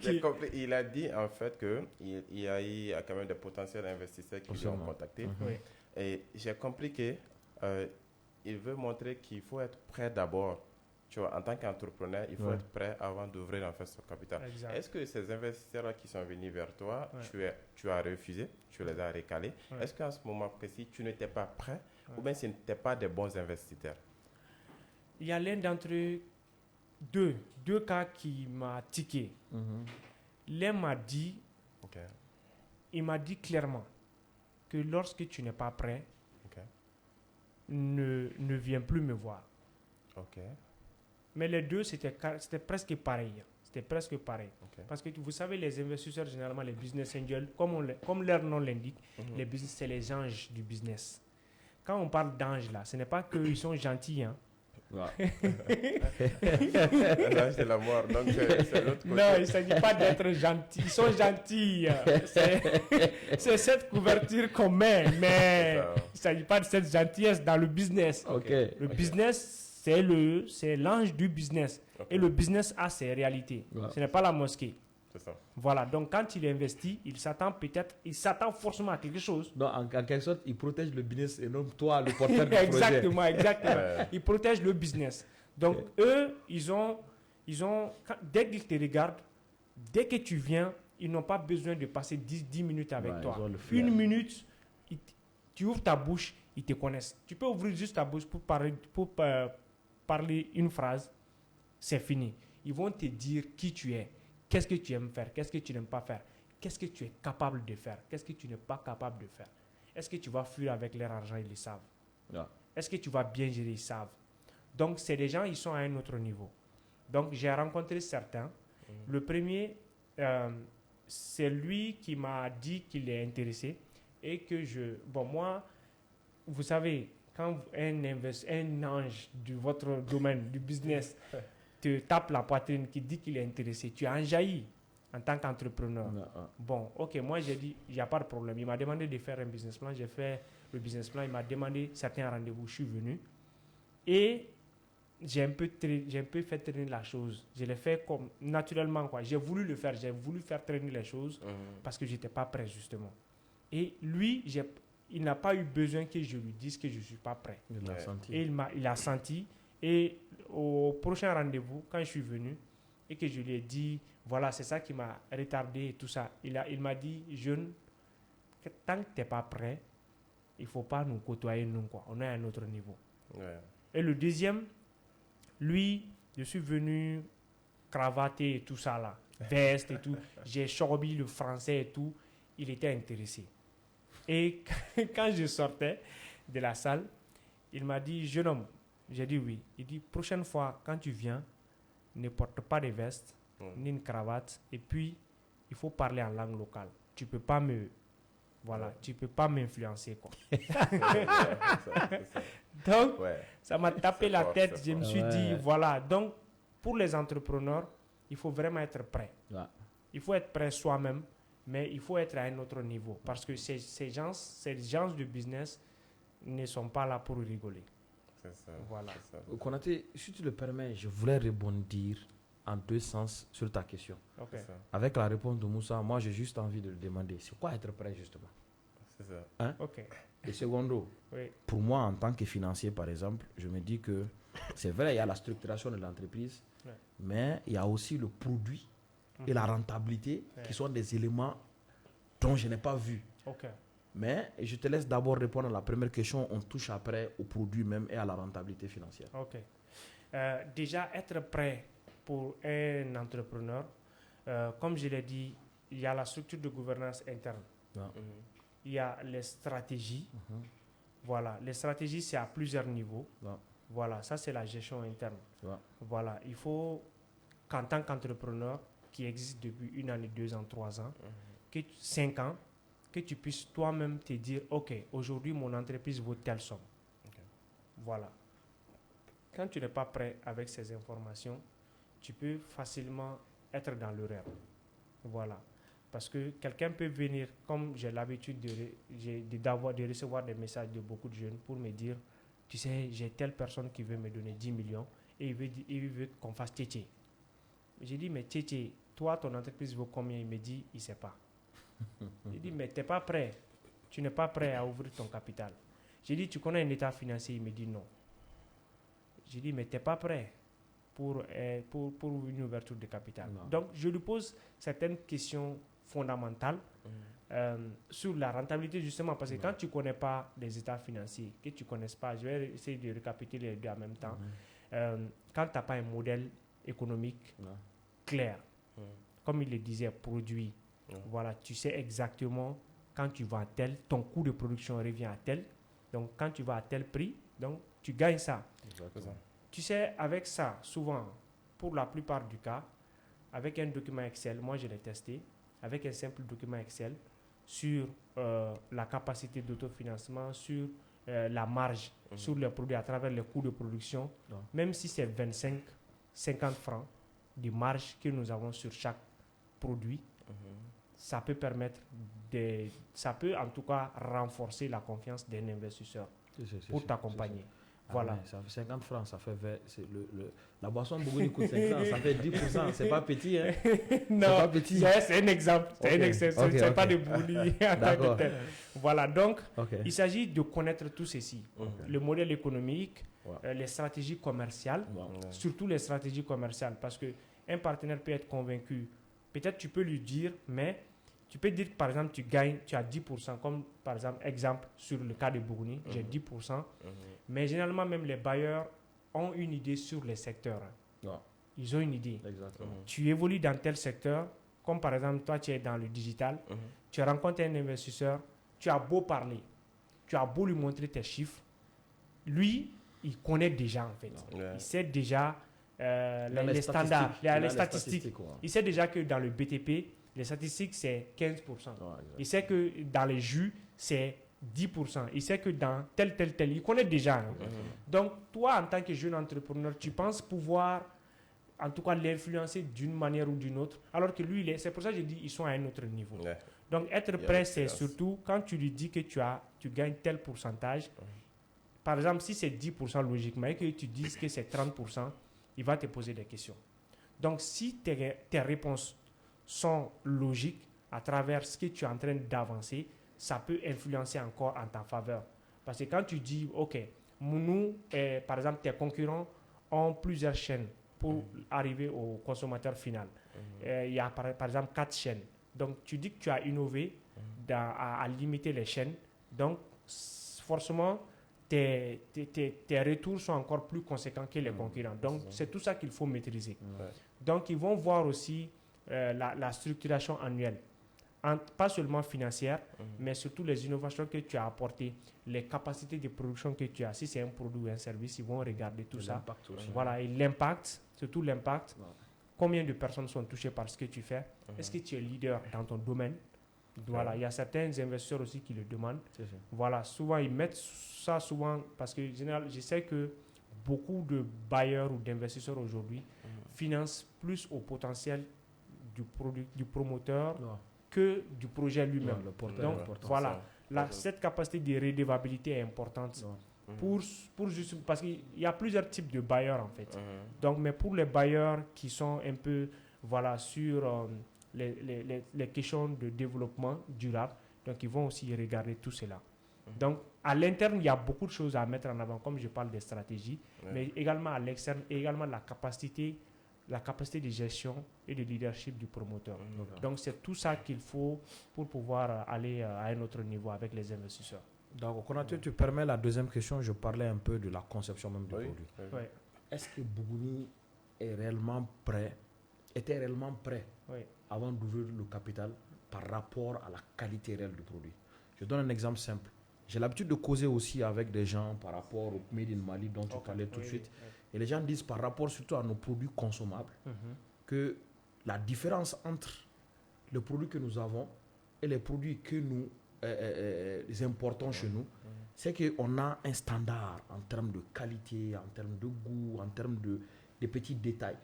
J'ai compris, il a dit en fait qu'il y a eu quand même des potentiels investisseurs qui lui ont contacté. Oui. Et j'ai compris qu'il veut montrer qu'il faut être prêt d'abord. Tu vois, en tant qu'entrepreneur, il faut être prêt avant d'ouvrir en fait son capital. Exact. Est-ce que ces investisseurs qui sont venus vers toi, tu as refusé, tu les as recalés? Est-ce qu'en ce moment précis, tu n'étais pas prêt ou bien ce n'étaient pas des bons investisseurs? Il y a l'un d'entre eux, deux cas qui m'a tiqué. L'un m'a dit, il m'a dit clairement que lorsque tu n'es pas prêt, ne viens plus me voir. Mais les deux, c'était presque pareil. C'était presque pareil. Parce que vous savez, les investisseurs, généralement, les business angels, comme leur nom l'indique, les business, c'est les anges du business. Quand on parle d'anges, là, ce n'est pas qu'ils sont gentils, hein. L'ange de la mort, donc c'est l'autre côté. Non, il ne s'agit pas d'être gentil. Ils sont gentils. C'est cette couverture qu'on met, mais il ne s'agit pas de cette gentillesse dans le business. Le business, c'est l'ange du business. Et le business a ses réalités. Ce n'est pas la mosquée. C'est ça. Voilà, donc quand il investit, il s'attend forcément à quelque chose. Donc en quelque sorte, il protège le business et non toi, le porteur du exactement, projet. Exactement. Il protège le business. Donc eux, ils ont dès qu'ils te regardent, dès que tu viens, ils n'ont pas besoin de passer 10 minutes avec toi. 1 minute, tu ouvres ta bouche, ils te connaissent. Tu peux ouvrir juste ta bouche pour parler une phrase, c'est fini. Ils vont te dire qui tu es, qu'est-ce que tu aimes faire, qu'est-ce que tu n'aimes pas faire, qu'est-ce que tu es capable de faire, qu'est-ce que tu n'es pas capable de faire. Est-ce que tu vas fuir avec leur argent, ils le savent. Yeah. Est-ce que tu vas bien gérer, ils savent. Donc, c'est des gens, ils sont à un autre niveau. Donc, j'ai rencontré certains. Le premier, c'est lui qui m'a dit qu'il est intéressé et que moi, vous savez, quand un ange de votre domaine, du business, te tape la poitrine, qui dit qu'il est intéressé, tu en jaillis en tant qu'entrepreneur. Bon, ok, moi j'ai dit, il n'y a pas de problème. Il m'a demandé de faire un business plan, j'ai fait le business plan, il m'a demandé certains rendez-vous, je suis venu. Et j'ai un peu fait traîner la chose. Je l'ai fait comme naturellement, quoi. J'ai voulu le faire, j'ai voulu faire traîner les choses parce que je n'étais pas prêt, justement. Et lui, il n'a pas eu besoin que je lui dise que je ne suis pas prêt. Il l'a senti. Et il a senti. Et au prochain rendez-vous, quand je suis venu et que je lui ai dit, voilà, c'est ça qui m'a retardé et tout ça, il m'a dit, jeune, tant que tu n'es pas prêt, il ne faut pas nous côtoyer, nous, quoi. On est à un autre niveau. Ouais. Et le deuxième, lui, je suis venu cravater et tout ça là, veste et tout. J'ai chorbi le français et tout. Il était intéressé. Et quand je sortais de la salle, il m'a dit, jeune homme, j'ai dit oui. Il dit, prochaine fois, quand tu viens, ne porte pas de veste, ni une cravate. Et puis, il faut parler en langue locale. Tu peux pas tu peux pas m'influencer, quoi. Donc, ça m'a tapé la tête. Je me suis dit, voilà. Donc, pour les entrepreneurs, il faut vraiment être prêt. Ouais. Il faut être prêt soi-même, mais il faut être à un autre niveau. Parce que ces gens de business ne sont pas là pour rigoler. C'est ça. Voilà. C'est ça. Konaté, si tu le permets, je voulais rebondir en deux sens sur ta question. Ok. C'est ça. Avec la réponse de Moussa, moi j'ai juste envie de le demander. C'est quoi être prêt justement? C'est ça. Hein? Ok. Et secondo, Oui. pour moi en tant que financier par exemple, je me dis que c'est vrai, il y a la structuration de l'entreprise, Ouais. mais il y a aussi le produit et la rentabilité Ouais. qui sont des éléments dont je n'ai pas vu. Ok. Mais je te laisse d'abord répondre à la première question, on touche après au produit même et à la rentabilité financière. Ok. Déjà, être prêt pour un entrepreneur, comme je l'ai dit, il y a la structure de gouvernance interne. Ouais. Il y a les stratégies. Voilà, les stratégies, c'est à plusieurs niveaux. Ouais. Voilà, ça, c'est la gestion interne. Ouais. Voilà, il faut qu'en tant qu'entrepreneur qui existe depuis 1 année, 2 ans, 3 ans, 5 ans, que tu puisses toi-même te dire, OK, aujourd'hui, mon entreprise vaut telle somme. Voilà. Quand tu n'es pas prêt avec ces informations, tu peux facilement être dans l'erreur. Voilà. Parce que quelqu'un peut venir, comme j'ai l'habitude de recevoir des messages de beaucoup de jeunes pour me dire, tu sais, j'ai telle personne qui veut me donner 10 millions et il veut qu'on fasse tchétché. J'ai dit, mais tchétché, toi, ton entreprise vaut combien? Il me dit, il ne sait pas. J'ai dit, mais tu n'es pas prêt. Tu n'es pas prêt à ouvrir ton capital. J'ai dit, tu connais un état financier? Il me dit non. J'ai dit, mais tu n'es pas prêt pour une ouverture de capital. Non. Donc, je lui pose certaines questions fondamentales sur la rentabilité, justement, parce que quand tu ne connais pas les états financiers, que tu ne connaisses pas, je vais essayer de récapituler les deux en même temps. Quand tu n'as pas un modèle économique clair, comme il le disait, produit, voilà, tu sais exactement quand tu vas à tel, ton coût de production revient à tel, donc quand tu vas à tel prix, donc tu gagnes ça. Exactement. Tu sais, avec ça, souvent, pour la plupart du cas, avec un document Excel, moi je l'ai testé, avec un simple document Excel, sur la capacité d'autofinancement, sur la marge, sur les produits à travers les coûts de production, même si c'est 25, 50 francs de marge que nous avons sur chaque produit, ça peut permettre ça peut en tout cas renforcer la confiance d'un investisseur pour t'accompagner. Voilà. Ah ouais, ça fait 50 francs, ça fait la boisson Bougouni coûte 5 francs, ça fait 10%, c'est pas petit, hein? Non, c'est pas petit. C'est un exemple, c'est pas de bully en tant que tel. Voilà, donc il s'agit de connaître tout ceci, le modèle économique, les stratégies commerciales, surtout les stratégies commerciales, parce qu'un partenaire peut être convaincu, peut-être tu peux lui dire, mais Tu peux dire que, par exemple, tu as 10%, comme par exemple, sur le cas de Bougouni, j'ai 10%. Mais généralement, même les bailleurs ont une idée sur les secteurs. Ouais. Ils ont une idée. Exactement. Tu évolues dans tel secteur, comme par exemple, toi, tu es dans le digital, tu rencontres un investisseur, tu as beau parler, tu as beau lui montrer tes chiffres, lui, il connaît déjà, en fait. Ouais. Il sait déjà les statistiques. standards, Il a les statistiques. ouais. Il sait déjà que dans le BTP, les statistiques, c'est 15%. Ouais, Il sait que dans les jus, c'est 10%. Il sait que dans tel, il connaît déjà. Hein. Donc, toi, en tant que jeune entrepreneur, tu penses pouvoir, en tout cas, l'influencer d'une manière ou d'une autre, alors que lui, c'est pour ça que je dis ils sont à un autre niveau. Ouais. Donc, être Il y a prêt, c'est l'expérience. surtout quand tu lui dis que tu gagnes tel pourcentage. Par exemple, si c'est 10% logiquement et que tu dises que c'est 30%, il va te poser des questions. Donc, si tes réponses sont logiques à travers ce que tu es en train d'avancer, ça peut influencer encore en ta faveur. Parce que quand tu dis, OK, nous, par exemple, tes concurrents ont plusieurs chaînes pour arriver au consommateur final. Il y a par exemple 4 chaînes. Donc, tu dis que tu as innové à limiter les chaînes. Donc, forcément, tes retours sont encore plus conséquents que les concurrents. Donc, c'est tout ça qu'il faut maîtriser. Donc, ils vont voir aussi la structuration annuelle. Pas seulement financière, mais surtout les innovations que tu as apportées, les capacités de production que tu as. Si c'est un produit ou un service, ils vont regarder tout ça. Voilà, et l'impact, surtout l'impact. Ouais. Combien de personnes sont touchées par ce que tu fais? Est-ce que tu es leader dans ton domaine? Voilà, il y a certains investisseurs aussi qui le demandent. Voilà, souvent ils mettent ça souvent parce que en général, je sais que beaucoup de bailleurs ou d'investisseurs aujourd'hui financent plus au potentiel du promoteur que du projet lui-même. Donc voilà, cette capacité de redevabilité est importante pour juste parce qu'il y a plusieurs types de bailleurs en fait. Donc, mais pour les bailleurs qui sont un peu sur les questions de développement durable, donc ils vont aussi regarder tout cela. Donc, à l'interne, il y a beaucoup de choses à mettre en avant, comme je parle des stratégies, mais également à l'externe, et également la capacité de gestion et de leadership du promoteur. Donc, c'est tout ça qu'il faut pour pouvoir aller à un autre niveau avec les investisseurs. Donc, Konaté, tu permets la deuxième question, je parlais un peu de la conception même du produit. Oui. Est-ce que Bougouni était réellement prêt avant d'ouvrir le capital par rapport à la qualité réelle du produit? Je donne un exemple simple. J'ai l'habitude de causer aussi avec des gens par rapport au Made in Mali dont tu parlais tout de suite. Et les gens disent par rapport surtout à nos produits consommables que la différence entre le produit que nous avons et les produits que nous importons chez nous, c'est qu'on a un standard en termes de qualité, en termes de goût, en termes de petits détails.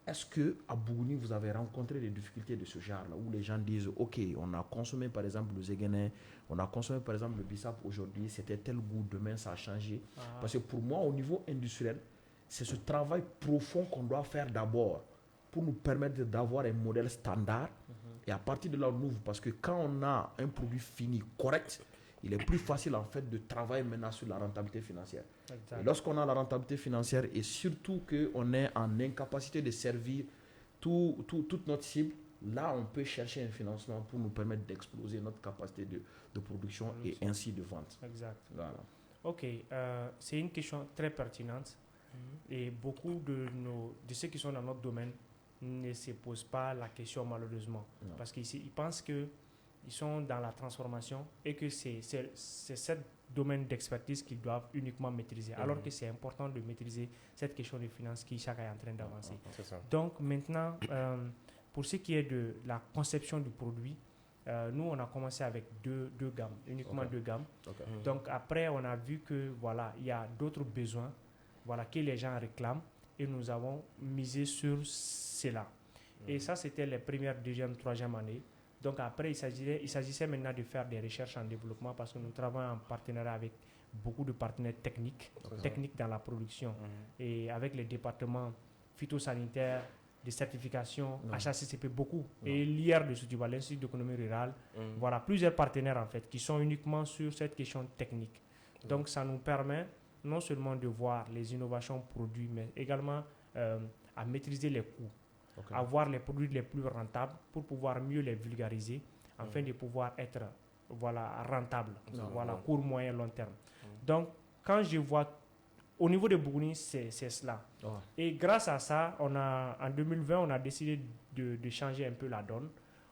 Est-ce qu'à Bougouni, vous avez rencontré des difficultés de ce genre-là, où les gens disent, OK, on a consommé par exemple le Zéguéné, on a consommé par exemple le Bissap aujourd'hui, c'était tel goût, demain ça a changé. Parce que pour moi, au niveau industriel, c'est ce travail profond qu'on doit faire d'abord pour nous permettre d'avoir un modèle standard. Et à partir de là, on ouvre. Parce que quand on a un produit fini correct, il est plus facile en fait de travailler maintenant sur la rentabilité financière. Et lorsqu'on a la rentabilité financière et surtout qu'on est en incapacité de servir toute notre cible, là on peut chercher un financement pour nous permettre d'exploser notre capacité de production et ainsi de vente. Exact. Voilà. Ok, c'est une question très pertinente et beaucoup de ceux qui sont dans notre domaine ne se posent pas la question malheureusement parce qu'ils pensent que ils sont dans la transformation et que c'est ce domaine d'expertise qu'ils doivent uniquement maîtriser, alors que c'est important de maîtriser cette question de finances qui chaque est en train d'avancer. Donc maintenant, pour ce qui est de la conception du produit, nous on a commencé avec deux gammes, uniquement deux gammes. Donc après on a vu que voilà, il y a d'autres besoins que les gens réclament et nous avons misé sur cela. Et ça c'était les premières, deuxième, troisième années. Donc après, il s'agissait maintenant de faire des recherches en développement parce que nous travaillons en partenariat avec beaucoup de partenaires techniques dans la production et avec les départements phytosanitaires, de certification, HACCP beaucoup et l'IR de Soutiba, l'Institut d'économie rurale. Voilà, plusieurs partenaires en fait qui sont uniquement sur cette question technique. Donc ça nous permet non seulement de voir les innovations produits, mais également à maîtriser les coûts. Avoir les produits les plus rentables pour pouvoir mieux les vulgariser, afin de pouvoir être rentable, Absolument. court, moyen, long terme. Donc, quand je vois, au niveau de Bougouni, c'est cela. Ouais. Et grâce à ça, en 2020, on a décidé de changer un peu la donne.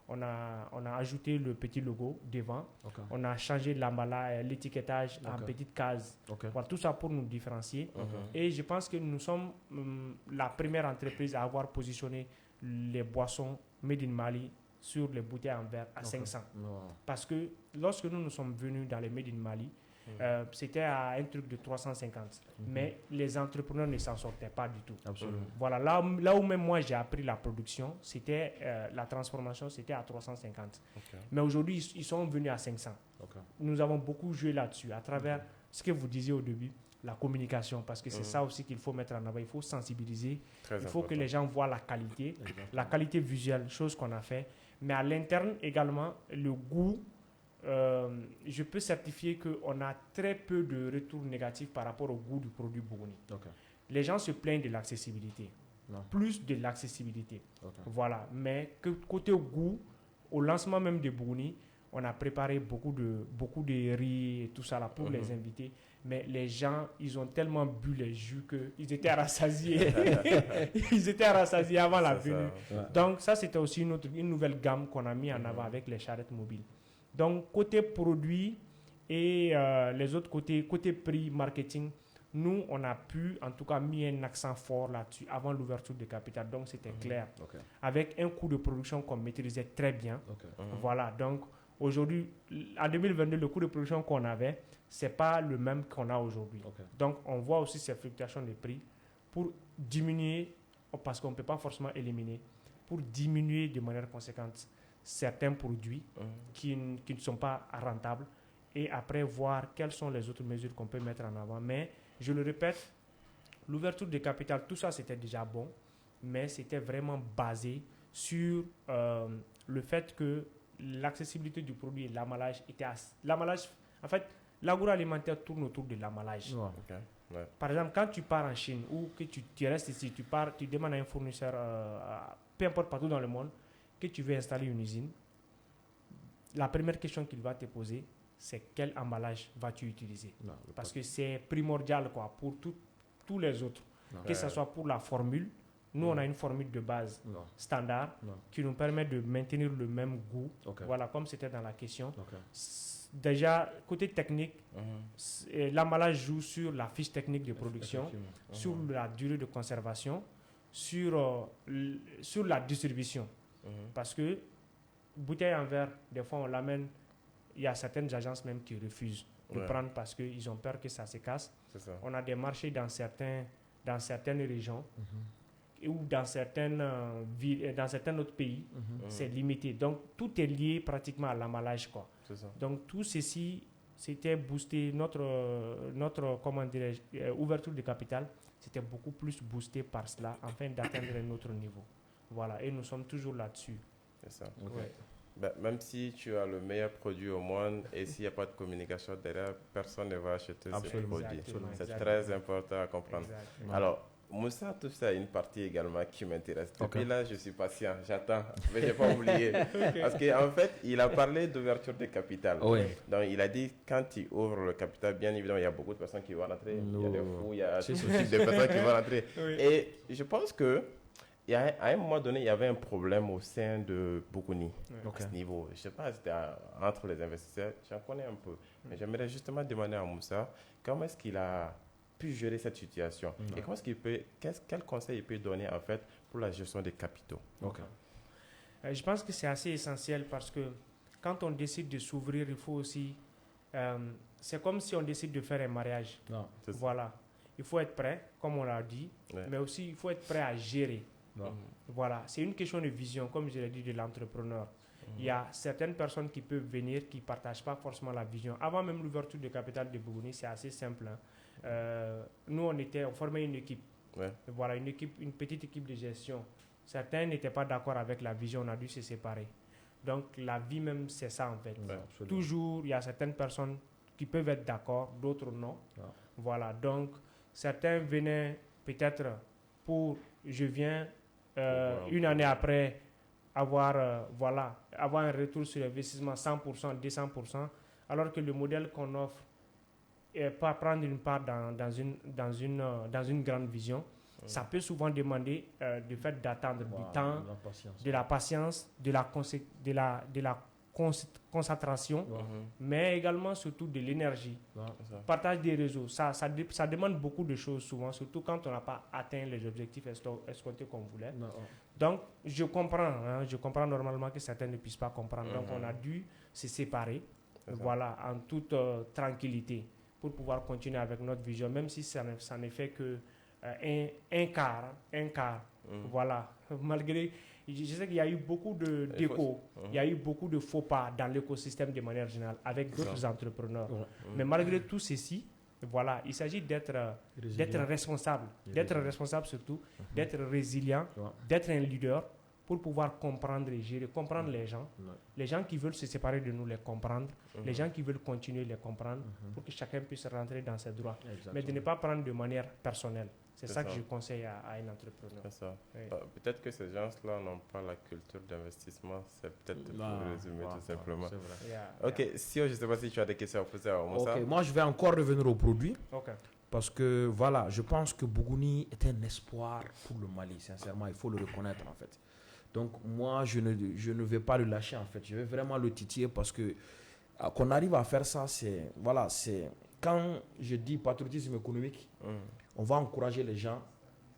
On a ajouté le petit logo devant. Ok. On a changé l'emballage, l'étiquetage en Ok. petites cases. Ok. Voilà, tout ça pour nous différencier. Mhm. Et je pense que nous sommes la première entreprise à avoir positionné les boissons Made in Mali sur les bouteilles en verre à Ok. 500. Ouais. Parce que lorsque nous sommes venus dans les Made in Mali, c'était à un truc de 350. Mais les entrepreneurs ne s'en sortaient pas du tout. Absolument. Voilà, là où même moi j'ai appris la production, c'était la transformation, c'était à 350. Ok. Mais aujourd'hui, ils sont venus à 500. Ok. Nous avons beaucoup joué là-dessus, à travers ce que vous disiez au début, la communication, parce que c'est ça aussi qu'il faut mettre en avant. Il faut sensibiliser, Très il faut que important. les gens voient la qualité, Exactement. la qualité visuelle, chose qu'on a fait. Mais à l'interne également, le goût, je peux certifier qu'on a très peu de retours négatifs par rapport au goût du produit Bougouni. Ok. Les gens se plaignent de l'accessibilité, Non. plus de l'accessibilité. Ok. Voilà, mais que côté goût, au lancement même de Bougouni, on a préparé beaucoup de riz et tout ça là pour les invités. Mais les gens, ils ont tellement bu les jus qu'ils étaient rassasiés. Ils étaient rassasiés avant la C'est ça. venue. Ouais. Donc ça, c'était aussi une nouvelle gamme qu'on a mis en avant avec les charrettes mobiles. Donc côté produit et les autres côté prix, marketing, nous, on a pu, en tout cas, mis un accent fort là-dessus avant l'ouverture de capital. Donc c'était clair. Ok. Avec un coût de production qu'on maîtrisait très bien. Ok. Voilà, donc aujourd'hui, en 2022, le coût de production qu'on avait, c'est pas le même qu'on a aujourd'hui. Ok. Donc, on voit aussi ces fluctuations de prix pour diminuer, parce qu'on ne peut pas forcément éliminer, pour diminuer de manière conséquente certains produits qui ne sont pas rentables et après voir quelles sont les autres mesures qu'on peut mettre en avant. Mais, je le répète, l'ouverture de capital, tout ça, c'était déjà bon, mais c'était vraiment basé sur le fait que l'accessibilité du produit et l'emballage l'emballage, en fait, l'agroalimentaire tourne autour de l'emballage. Ouais. Ok. Ouais. Par exemple, quand tu pars en Chine ou que tu restes ici, tu demandes à un fournisseur, peu importe partout dans le monde, que tu veux installer une usine, la première question qu'il va te poser, c'est quel emballage vas-tu utiliser? Non, Parce que c'est primordial quoi, pour tous les autres. Non. Que ce soit pour la formule, nous on a une formule de base Non. standard Non. qui nous permet de maintenir le même goût. Ok. Voilà, comme c'était dans la question. Ok. Déjà, côté technique, Mhm. l'emballage joue sur la fiche technique de production, Effectivement. sur la durée de conservation, sur la distribution. Mhm. Parce que bouteille en verre, des fois on l'amène, il y a certaines agences même qui refusent de Ouais. prendre parce qu'ils ont peur que ça se casse. C'est ça. On a des marchés dans certaines régions ou dans certaines villes, dans certains autres pays, c'est limité. Donc tout est lié pratiquement à l'emballage quoi. C'est ça. Donc tout ceci, c'était boosté, notre comment dirais-je, ouverture de capital, c'était beaucoup plus boosté par cela afin d'atteindre un autre niveau. Voilà, et nous sommes toujours là-dessus. C'est ça. Ok. Ouais. Ben, même si tu as le meilleur produit au monde et s'il n'y a pas de communication derrière, personne ne va acheter ce Absolument. produit. Exactement, C'est exactement. très important à comprendre. Exact. Alors, Moussa, tout ça, une partie également qui m'intéresse. Depuis Ok. là, je suis patient, j'attends, mais je n'ai pas oublié. Parce qu'en fait, il a parlé d'ouverture de capital. Oui. Donc, il a dit, quand tu ouvres le capital, bien évidemment, il y a beaucoup de personnes qui vont rentrer. Il y a des fous, il y a tout Si, type de personnes qui vont rentrer. Oui. Et je pense que à un moment donné, il y avait un problème au sein de Bougouni Ok. à ce niveau. Je ne sais pas, c'était entre les investisseurs, j'en connais un peu. Mais j'aimerais justement demander à Moussa, comment est-ce qu'il a pu gérer cette situation et comment est-ce qu'il peut, quel conseil il peut donner en fait pour la gestion des capitaux. Ok. Je pense que c'est assez essentiel parce que quand on décide de s'ouvrir, il faut aussi... c'est comme si on décide de faire un mariage. Non. C'est ça. Voilà. Il faut être prêt, comme on l'a dit, Ouais. mais aussi il faut être prêt à gérer. Non. Voilà, c'est une question de vision, comme je l'ai dit, de l'entrepreneur. Il y a certaines personnes qui peuvent venir qui ne partagent pas forcément la vision. Avant même l'ouverture de capital de Bougouni, c'est assez simple. Hein. Nous, on formait une équipe. Ouais. Voilà, une petite équipe de gestion. Certains n'étaient pas d'accord avec la vision, on a dû se séparer. Donc, la vie même, c'est ça en fait. Ouais. Absolument. Toujours, il y a certaines personnes qui peuvent être d'accord, d'autres non. Ah. Voilà, donc certains venaient peut-être pour, je viens Pour voir un une peu. année après avoir un retour sur investissement 100%, 200%, alors que le modèle qu'on offre est pas prendre une part dans une grande vision. Ça peut souvent demander le fait d'attendre du temps, de la patience, de la concentration, mais également surtout de l'énergie. Partage des réseaux, ça demande beaucoup de choses souvent, surtout quand on n'a pas atteint les objectifs escomptés qu'on voulait. Donc, je comprends normalement que certains ne puissent pas comprendre. Donc, on a dû se séparer, en toute tranquillité, pour pouvoir continuer avec notre vision, même si ça n'est fait que un quart. Voilà. Malgré, je sais qu'il y a eu beaucoup de défauts, il y a eu beaucoup de faux pas dans l'écosystème de manière générale avec d'autres entrepreneurs. Mais malgré tout ceci, voilà, il s'agit d'être responsable, surtout, d'être résilient, d'être un leader pour pouvoir comprendre et gérer, comprendre les gens qui veulent se séparer de nous, les comprendre, les gens qui veulent continuer, les comprendre, pour que chacun puisse rentrer dans ses droits. Mais de ne pas prendre de manière personnelle. C'est ça que je conseille à un entrepreneur. C'est ça. Oui. Peut-être que ces gens-là n'ont pas la culture d'investissement. C'est peut-être pour résumer tout simplement. Ok, Sio, je ne sais pas si tu as des questions à poser à Moussa. Ok, moi je vais encore revenir au produit. Parce que voilà, je pense que Bougouni est un espoir pour le Mali. Sincèrement, il faut le reconnaître en fait. Donc moi, je ne vais pas le lâcher en fait. Je vais vraiment le titiller parce que qu'on arrive à faire ça, c'est quand je dis patriotisme économique, on va encourager les gens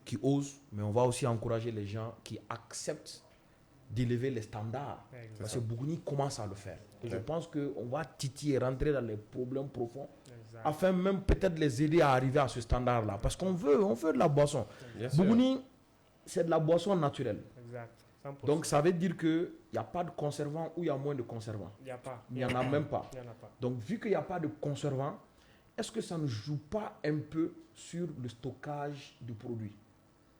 qui osent, mais on va aussi encourager les gens qui acceptent d'élever les standards. Parce que Bougouni commence à le faire. Et je pense qu'on va titiller, rentrer dans les problèmes profonds, afin même peut-être les aider à arriver à ce standard-là. Parce qu'on veut de la boisson. Bougouni, c'est de la boisson naturelle. Donc ça veut dire qu'il n'y a pas de conservant ou il y a moins de conservants. Il n'y en a même pas. Donc vu qu'il n'y a pas de conservant, est-ce que ça ne joue pas un peu sur le stockage du produit,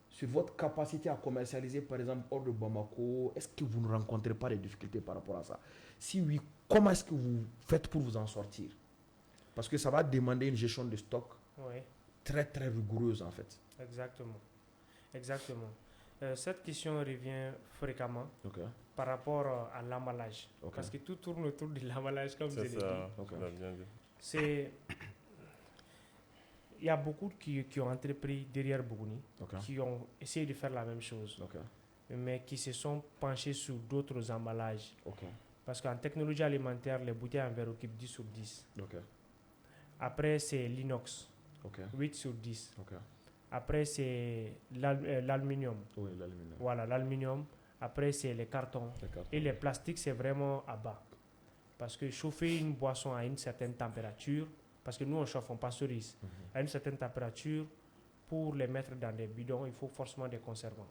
sur votre capacité à commercialiser par exemple hors de Bamako? Est-ce que vous ne rencontrez pas des difficultés par rapport à ça? Si oui, comment est-ce que vous faites pour vous en sortir? Parce que ça va demander une gestion de stock très très rigoureuse en fait. Exactement. Cette question revient fréquemment par rapport à l'emballage. Parce que tout tourne autour de l'emballage, comme je l'ai dit. Il y a beaucoup qui ont entrepris derrière Bougouni, qui ont essayé de faire la même chose, mais qui se sont penchés sur d'autres emballages. Parce qu'en technologie alimentaire, les bouteilles en verre occupent 10 sur 10. Après, c'est l'inox, 8 sur 10. Après, c'est l'aluminium. Voilà, l'aluminium. Après, c'est les cartons. Et les plastiques, c'est vraiment à bas. Parce que chauffer une boisson à une certaine température, parce que nous, on chauffe, on pasteurise, à une certaine température, pour les mettre dans des bidons, il faut forcément des conservants.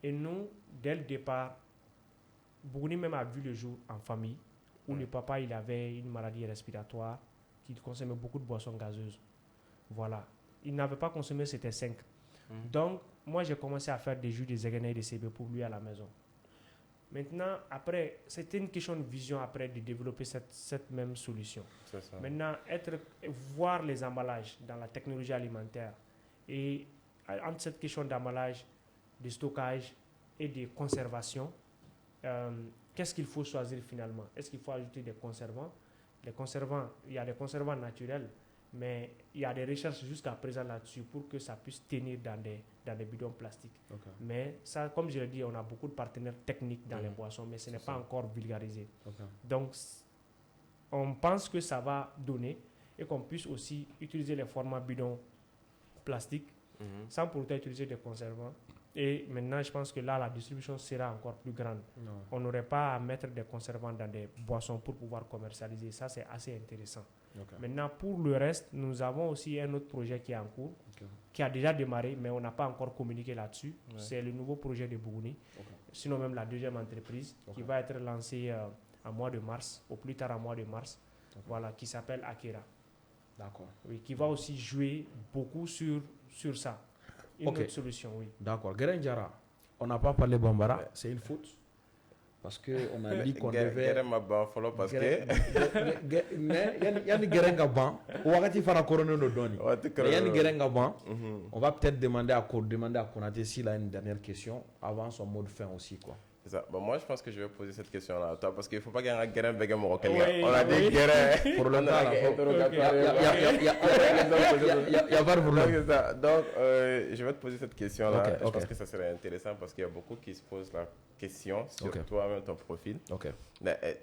Et nous, dès le départ, Bougouni même a vu le jour en famille, où le papa, il avait une maladie respiratoire, qui consommait beaucoup de boissons gazeuses. Voilà. Il n'avait pas consommé, c'était 5. Donc, moi, j'ai commencé à faire des jus de Zegena et de CB pour lui à la maison. Maintenant, après, c'était une question de vision après de développer cette même solution. Maintenant, voir les emballages dans la technologie alimentaire et entre cette question d'emballage, de stockage et de conservation, qu'est-ce qu'il faut choisir finalement? Est-ce qu'il faut ajouter des conservants? Les conservants, il y a des conservants naturels, mais il y a des recherches jusqu'à présent là-dessus pour que ça puisse tenir dans des bidons plastiques. Mais ça, comme je l'ai dit, on a beaucoup de partenaires techniques dans les boissons, mais ce n'est pas encore vulgarisé. Donc, on pense que ça va donner et qu'on puisse aussi utiliser les formats bidons plastiques sans pour autant utiliser des conservants. Et maintenant, je pense que là, la distribution sera encore plus grande. On n'aurait pas à mettre des conservants dans des boissons pour pouvoir commercialiser. Ça, c'est assez intéressant. Maintenant, pour le reste, nous avons aussi un autre projet qui est en cours, qui a déjà démarré, mais on n'a pas encore communiqué là-dessus. C'est le nouveau projet de Bougouni, sinon même la deuxième entreprise, qui va être lancée en mois de mars, au plus tard en mois de mars, voilà, qui s'appelle Akira. Oui, qui va aussi jouer beaucoup sur ça. Une autre solution, oui. D'accord. Guérin Diarra, on n'a pas parlé Bambara, c'est une faute. Parce qu'on a dit qu'on devait. Guérin Maban, follow parce que. Il y a des Guérin Gaban. On va faire un coroner de Doni. Il y a des Guérin Gaban. On va peut-être demander à Konaté s'il a une dernière question avant son mot de fin aussi, quoi. C'est ça. Bon, moi, je pense que je vais poser cette question-là à toi parce qu'il ne faut pas qu'il y ait un grain béguin marocain. Oui, on a des grains. Pour le temps, il y a pas de problème. Donc, je vais te poser cette question-là. Okay, je pense que ça serait intéressant parce qu'il y a beaucoup qui se posent la question sur toi-même, ton profil. Mais,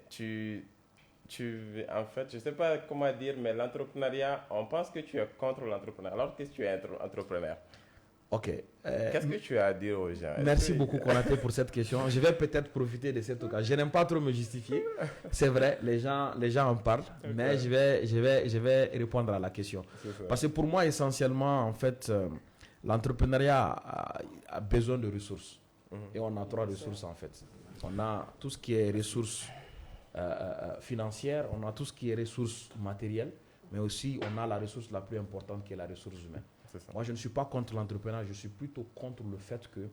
en fait, je ne sais pas comment dire, mais l'entrepreneuriat, on pense que tu es contre l'entrepreneuriat alors que tu es entrepreneur. Ok. Qu'est-ce que tu as à dire aux gens? Merci beaucoup, Konaté, pour cette question. Je vais peut-être profiter de cette occasion. Je n'aime pas trop me justifier. C'est vrai, les gens en parlent, mais je vais répondre à la question. Parce que pour moi, essentiellement, en fait, l'entrepreneuriat a besoin de ressources. Et on a 3 ressources, en fait. On a tout ce qui est ressources financières, on a tout ce qui est ressources matérielles, mais aussi on a la ressource la plus importante qui est la ressource humaine. Moi, je ne suis pas contre l'entrepreneuriat, je suis plutôt contre le fait que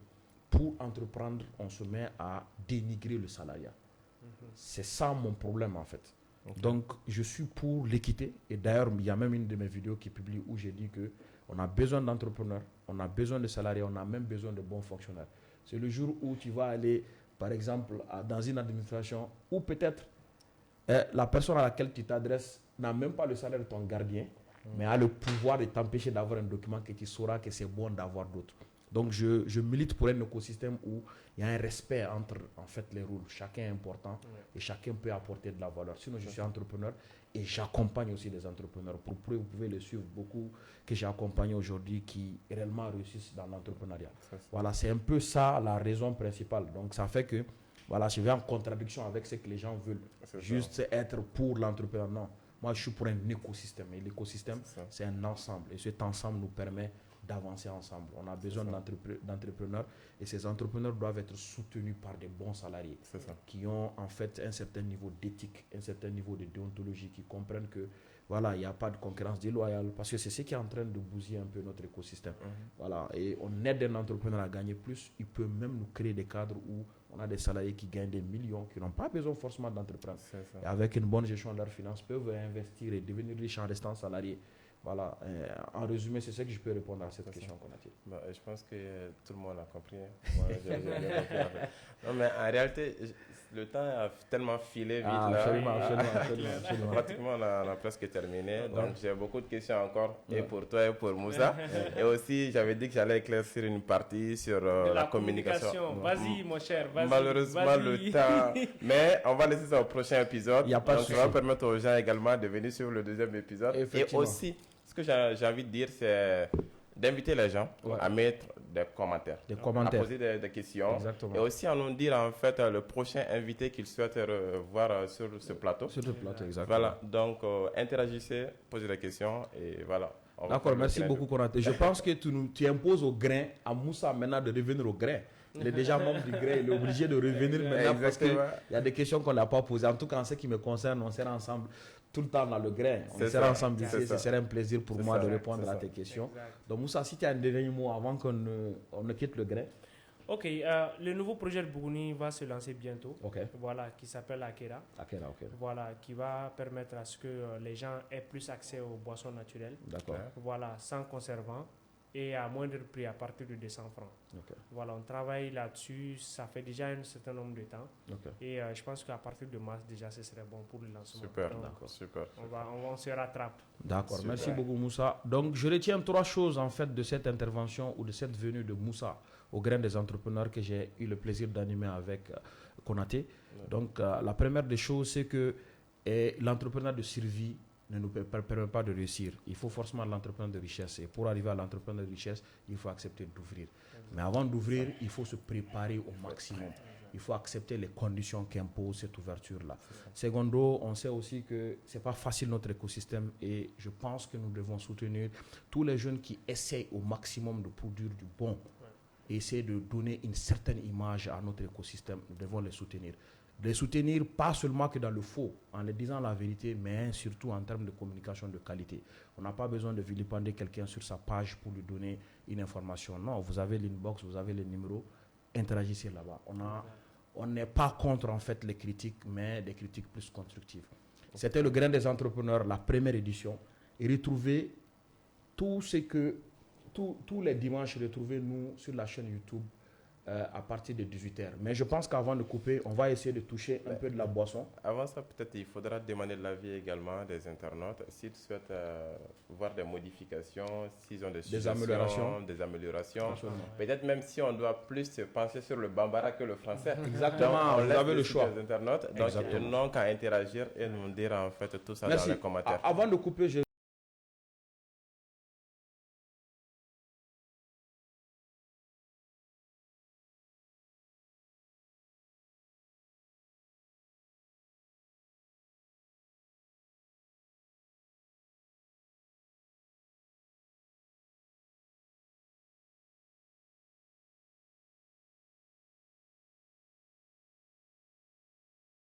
pour entreprendre, on se met à dénigrer le salariat. C'est ça mon problème, en fait. Donc, je suis pour l'équité. Et d'ailleurs, il y a même une de mes vidéos qui publie où j'ai dit qu'on a besoin d'entrepreneurs, on a besoin de salariés, on a même besoin de bons fonctionnaires. C'est le jour où tu vas aller, par exemple, dans une administration où peut-être la personne à laquelle tu t'adresses n'a même pas le salaire de ton gardien, mais a le pouvoir de t'empêcher d'avoir un document que tu sauras que c'est bon d'avoir d'autres. Donc, je milite pour un écosystème où il y a un respect entre en fait, les rôles. Chacun est important et chacun peut apporter de la valeur. Sinon, je suis entrepreneur et j'accompagne aussi des entrepreneurs. Pour preuve, vous pouvez les suivre beaucoup que j'ai accompagnés aujourd'hui qui réellement réussissent dans l'entrepreneuriat. Voilà, c'est un peu ça la raison principale. Donc, ça fait que voilà, je vais en contradiction avec ce que les gens veulent. Juste être pour l'entrepreneuriat. Non. Moi, je suis pour un écosystème. Et l'écosystème, c'est un ensemble. Et cet ensemble nous permet d'avancer ensemble. On a besoin d'entrepreneurs. Et ces entrepreneurs doivent être soutenus par des bons salariés qui ont en fait un certain niveau d'éthique, un certain niveau de déontologie, qui comprennent que voilà, il n'y a pas de concurrence déloyale. Parce que c'est ce qui est en train de bousiller un peu notre écosystème. Voilà. Et on aide un entrepreneur à gagner plus. Il peut même nous créer des cadres où on a des salariés qui gagnent des millions, qui n'ont pas besoin forcément d'entreprendre. Et avec une bonne gestion de leurs finances, peuvent investir et devenir riches en restant salariés. Voilà. En résumé, c'est ça que je peux répondre à cette question qu'on a dit. Je pense que tout le monde a compris. Moi, j'ai bien compris, en fait. Non, mais en réalité, le temps a tellement filé vite. Absolument. Pratiquement, on a presque terminé. Donc, j'ai beaucoup de questions encore, et pour toi et pour Moussa. Et aussi, j'avais dit que j'allais éclaircir une partie sur la communication. Vas-y, mon cher. Malheureusement, le temps. Mais on va laisser ça au prochain épisode. Donc, ça va permettre aux gens également de venir sur le 2e épisode. Et aussi, ce que j'ai envie de dire, c'est d'inviter les gens à mettre des commentaires, à poser des questions. Exactement. Et aussi à nous dire en fait le prochain invité qu'ils souhaitent voir sur ce plateau. Sur le plateau, exactement. Voilà, donc interagissez, posez des questions et voilà. D'accord, merci beaucoup Konaté. Je pense que tu imposes au grain, à Moussa maintenant de revenir au grain. Il est déjà membre du grain, il est obligé de revenir maintenant parce qu'il y a des questions qu'on n'a pas posées. En tout cas, en ce qui me concerne, on sera ensemble tout le temps dans le grain. On sera ensemble ici. Ce serait un plaisir pour moi de répondre à tes questions. Donc Moussa, si tu as un dernier mot avant qu'on ne quitte le grain. Ok, le nouveau projet de Bougouni va se lancer bientôt. Voilà, qui s'appelle Akera. Voilà, qui va permettre à ce que les gens aient plus accès aux boissons naturelles. D'accord. Voilà, sans conservants et à moindre prix, à partir de 200 francs. Voilà, on travaille là-dessus, ça fait déjà un certain nombre de temps. Et je pense qu'à partir de mars, déjà, ce serait bon pour le lancement. Super. On se rattrape. D'accord, merci beaucoup Moussa. Donc, je retiens 3 choses en fait de cette intervention ou de cette venue de Moussa au grain des entrepreneurs que j'ai eu le plaisir d'animer avec Konaté. Donc, la première des choses, c'est que l'entrepreneur de survie ne nous permet pas de réussir. Il faut forcément l'entrepreneur de richesse. Et pour arriver à l'entrepreneur de richesse, il faut accepter d'ouvrir. Mais avant d'ouvrir, il faut se préparer au maximum. Il faut accepter les conditions qu'impose cette ouverture-là. Secondo, on sait aussi que ce n'est pas facile notre écosystème et je pense que nous devons soutenir tous les jeunes qui essayent au maximum de produire du bon et essayer de donner une certaine image à notre écosystème. Nous devons les soutenir. Les soutenir pas seulement que dans le faux, en leur disant la vérité, mais surtout en termes de communication de qualité. On n'a pas besoin de vilipender quelqu'un sur sa page pour lui donner une information. Non, vous avez l'inbox, vous avez les numéros, interagissez là-bas. On n'est pas contre en fait les critiques, mais des critiques plus constructives. C'était le grain des entrepreneurs, la première édition. Et retrouvez tous les dimanches, retrouvez-nous sur la chaîne YouTube à partir de 18h. Mais je pense qu'avant de couper, on va essayer de toucher un peu de la boisson. Avant ça, peut-être il faudra demander l'avis également des internautes s'ils souhaitent voir des modifications, s'ils ont des améliorations. Peut-être même si on doit plus se pencher sur le bambara que le français. Exactement, donc, vous avez le choix. Des internautes, donc ils n'ont qu'à interagir et nous dire en fait tout ça dans les commentaires. Avant de couper,